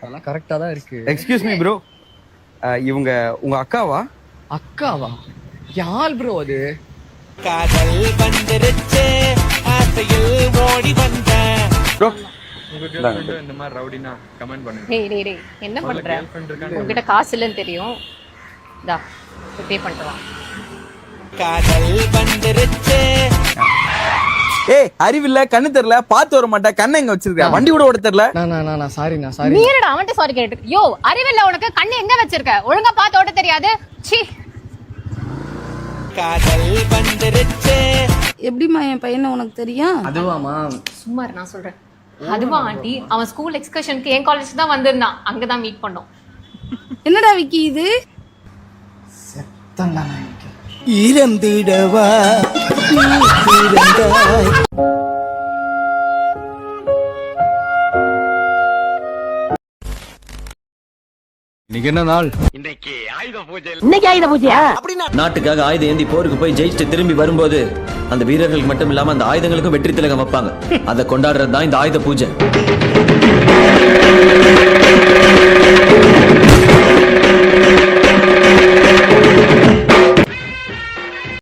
அதெல்லாம் கரெக்டா தான் இருக்கு. எக்ஸ்கியூஸ் மீ ப்ரோ, இவங்க உங்க அக்காவா? அக்காவா? யார் ப்ரோ அது? காதல் வந்துருச்சு ஆசையில் ஓடி வந்தேன். ப்ரோ உங்க கேர்ள் ஃப்ரெண்ட் இந்த மாதிரி ரவுடினா கமெண்ட் பண்ணுங்க. டேய் என்ன பண்ற? உன்கிட்ட காசு இல்லன்னு தெரியும். டா பே பண்ணிட்டு வா. காதல் வந்துருச்சு. ஏய் அறிவில்ல, கண்ணு தெரியல, பாத்து வர மாட்டேன், கண்ணை எங்க வச்சிருக்க? வண்டி கூட ஓட தெரியல. நான் சாரி நான் சாரி. நீ என்னடா அவன்கிட்ட சாரி கேட்டு? யோ அறிவில்ல உனக்கு, கண்ணு எங்க வச்சிருக்க? ஒழுங்கா பார்த்து ஓட்ட தெரியாது. சீ. காதல் வந்துருச்சு. எப்படிமா என் பையனை உனக்கு தெரியும்? அதுவாமா? சும்மா இரு, நான் சொல்றேன். அதுவா ஆண்டி, அவன் ஸ்கூல் எக்ஸ்கர்ஷனுக்கு என் காலேஜ் தான் வந்திருந்தான். அங்கதான் மீட் பண்ணோம். என்னடா விக்கி இது? இறந்திடவா இறந்தாய். இன்னைக்கு என்ன நாள்? இன்னைக்கு ஆயுத பூஜையா? நாட்டுக்காக ஆயுதம் ஏந்தி போருக்கு போய் ஜெயிச்சுட்டு திரும்பி வரும்போது அந்த வீரர்களுக்கு மட்டும் இல்லாம அந்த ஆயுதங்களுக்கும் வெற்றி திலகம் வைப்பாங்க. அதை கொண்டாடுறது தான் இந்த ஆயுத பூஜை.